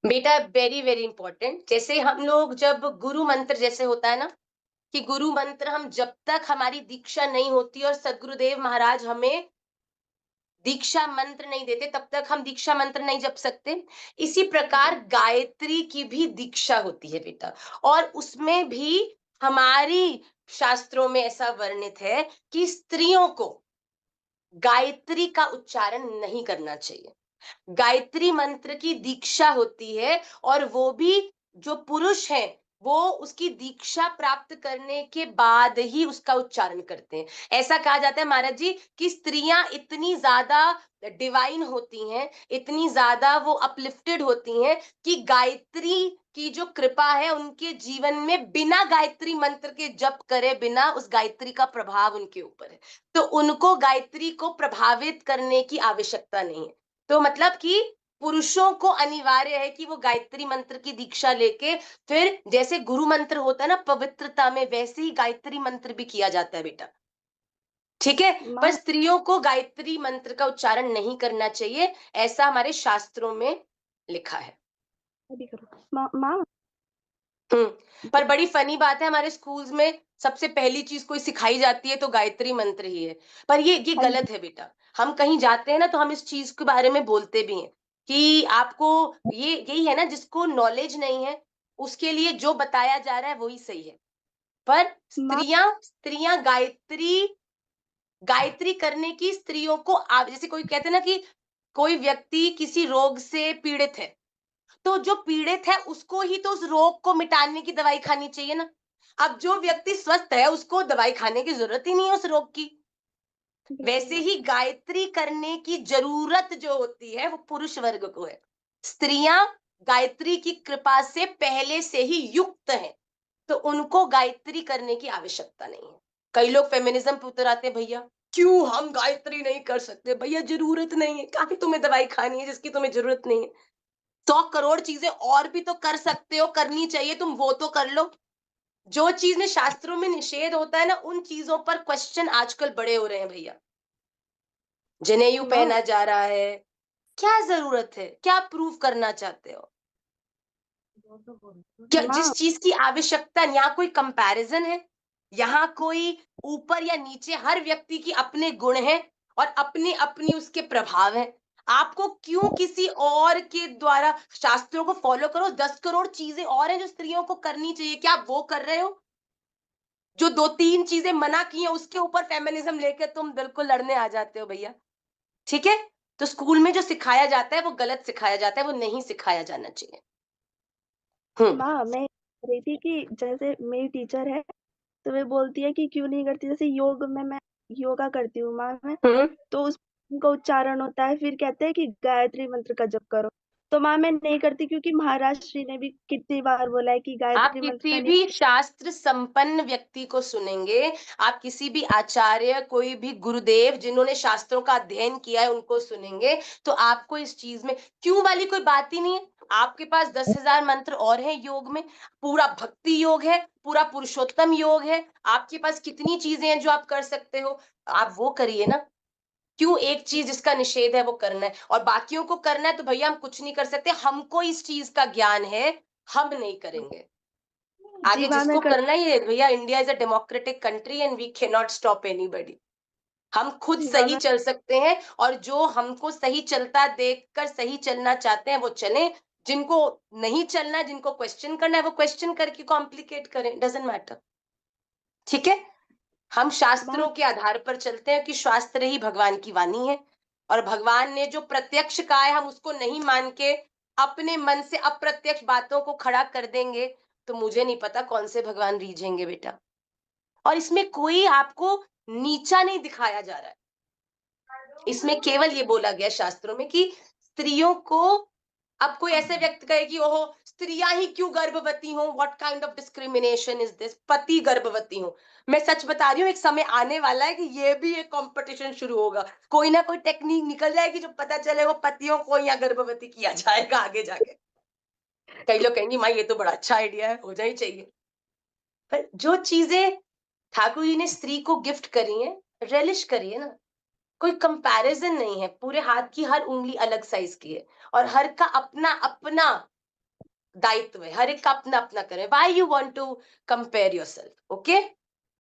बेटा very very important. जैसे हम लोग जब गुरु मंत्र जैसे होता है ना, कि गुरु मंत्र हम जब तक हमारी दीक्षा नहीं होती और सदगुरुदेव महाराज हमें दीक्षा मंत्र नहीं देते तब तक हम दीक्षा मंत्र नहीं जप सकते। इसी प्रकार गायत्री की भी दीक्षा होती है बेटा, और उसमें भी हमारी शास्त्रों में ऐसा वर्णित है कि स्त्रियों को गायत्री का उच्चारण नहीं करना चाहिए। गायत्री मंत्र की दीक्षा होती है, और वो भी जो पुरुष हैं वो उसकी दीक्षा प्राप्त करने के बाद ही उसका उच्चारण करते हैं। ऐसा कहा जाता है महाराज जी कि स्त्रियां इतनी ज्यादा डिवाइन होती हैं, इतनी ज्यादा वो अपलिफ्टेड होती हैं कि गायत्री की जो कृपा है उनके जीवन में बिना गायत्री मंत्र के जप करे बिना उस गायत्री का प्रभाव उनके ऊपर है, तो उनको गायत्री को प्रभावित करने की आवश्यकता नहीं है। तो मतलब कि पुरुषों को अनिवार्य है कि वो गायत्री मंत्र की दीक्षा लेके फिर जैसे गुरु मंत्र होता है ना पवित्रता में, वैसे ही गायत्री मंत्र भी किया जाता है बेटा। ठीक है। पर माँ स्त्रियों को गायत्री मंत्र का उच्चारण नहीं करना चाहिए, ऐसा हमारे शास्त्रों में लिखा है। भी करो माँ माँ। पर बड़ी फनी बात है, हमारे स्कूल्स में सबसे पहली चीज कोई सिखाई जाती है तो गायत्री मंत्र ही है। पर ये हाँ जी। गलत है बेटा। हम कहीं जाते हैं ना तो हम इस चीज के बारे में बोलते भी हैं कि आपको ये यही है ना, जिसको नॉलेज नहीं है उसके लिए जो बताया जा रहा है वही सही है। पर माँ स्त्रियां स्त्रियां गायत्री गायत्री करने की स्त्रियों को जैसे कोई कहते हैं ना कि कोई व्यक्ति किसी रोग से पीड़ित है, तो जो पीड़ित है उसको ही तो उस रोग को मिटाने की दवाई खानी चाहिए ना। अब जो व्यक्ति स्वस्थ है उसको दवाई खाने की जरूरत ही नहीं है उस रोग की। बिल्कुल वैसे माँ। ही गायत्री करने की जरूरत जो होती है वो पुरुष वर्ग को है। स्त्रियां गायत्री की कृपा से पहले से ही युक्त हैं, तो उनको गायत्री करने की आवश्यकता नहीं है। कई लोग फेमिनिज्म पे उतर आते हैं, भैया क्यों हम गायत्री नहीं कर सकते? भैया जरूरत नहीं है, काफी तुम्हें दवाई खानी है जिसकी तुम्हें जरूरत नहीं है। 100 करोड़ चीजें और भी तो कर सकते हो, करनी चाहिए, तुम वो तो कर लो। जो चीज में शास्त्रों में निषेध होता है ना उन चीजों पर क्वेश्चन आजकल बड़े हो रहे हैं भैया। जनेऊ माँ पहना जा रहा है, क्या जरूरत है? क्या प्रूव करना चाहते हो? क्या माँ जिस चीज की आवश्यकता नहीं, यहाँ कोई कंपैरिजन है? यहाँ कोई ऊपर या नीचे? हर व्यक्ति की अपने गुण हैं और अपनी अपनी उसके प्रभाव हैं। आपको क्यों किसी और के द्वारा? शास्त्रों को फॉलो करो, 10 करोड़ चीजें और हैं जो स्त्रियों को करनी चाहिए, क्या आप वो कर रहे हो? जो दो तीन चीजें मना की हैं उसके ऊपर फेमिनिज्म लेके तुम बिल्कुल लड़ने आ जाते हो भैया। ठीक है। तो स्कूल में जो सिखाया जाता है वो गलत सिखाया जाता है, वो नहीं सिखाया जाना चाहिए। हम्म। माँ मैं कह रही थी कि जैसे मेरी टीचर है तो वे बोलती है कि क्यों नहीं करती, जैसे योग में मैं योगा करती हूँ माँ मैं, हम्म। तो उसका उच्चारण होता है, फिर कहते हैं कि गायत्री मंत्र का जप करो। तो माँ मैं नहीं करती क्योंकि महाराज श्री ने भी कितनी बार बोला है कि आप गायत्री मंत्र किसी का नहीं। भी शास्त्र संपन्न व्यक्ति को सुनेंगे, आप किसी भी आचार्य, कोई भी गुरुदेव जिन्होंने शास्त्रों का अध्ययन किया है उनको सुनेंगे, तो आपको इस चीज में क्यों वाली कोई बात ही नहीं है। आपके पास 10,000 मंत्र और हैं योग में, पूरा भक्ति योग है, पूरा पुरुषोत्तम योग है, आपके पास कितनी चीजें हैं जो आप कर सकते हो। आप वो करिए ना। क्यों एक चीज जिसका निषेध है वो करना है और बाकियों को करना है? तो भैया हम कुछ नहीं कर सकते, हमको इस चीज का ज्ञान है, हम नहीं करेंगे। जी आगे माँ मैं जिसको कर। करना ही है भैया, India is a democratic country and we can not stop anybody. हम खुद जी माँ सही मैं। चल सकते हैं, और जो हमको सही चलता देखकर सही चलना चाहते हैं वो चलें। जिनको नहीं चलना है, जिनको क्वेश्चन करना है वो क्वेश्चन करके कॉम्प्लिकेट करें, डजेंट मैटर। ठीक है। हम माँ शास्त्रों के आधार पर चलते हैं कि शास्त्र ही भगवान की वाणी है, और भगवान ने जो प्रत्यक्ष कहा है हम उसको नहीं मान के अपने मन से अप्रत्यक्ष बातों को खड़ा कर देंगे, तो मुझे नहीं पता कौन से भगवान रीझेंगे बेटा। और इसमें कोई आपको नीचा नहीं दिखाया जा रहा है। इसमें केवल ये बोला गया शास्त्रों में कि स्त्रियों को, अब कोई ऐसे व्यक्ति कहे कि ओहो स्त्रियां ही क्यों गर्भवती हो, what kind of discrimination is this, पति गर्भवती हो। मैं सच बता रही हूँ, एक समय आने वाला है कि ये भी एक कंपटीशन शुरू होगा, कोई ना कोई टेक्निक निकल जाएगी जो पता चले वो पतियों को यहाँ गर्भवती किया जाएगा आगे जाके। कई लोग कहेंगे माँ ये तो बड़ा अच्छा आइडिया है, हो जानी चाहिए। पर जो चीजें ठाकुर जी ने स्त्री को गिफ्ट करी है, रेलिश करिए ना। कोई कंपैरिजन नहीं है, पूरे हाथ की हर उंगली अलग साइज की है और हर का अपना अपना दायित्व है, हर एक का अपना अपना करें. Why you want to compare yourself? Okay.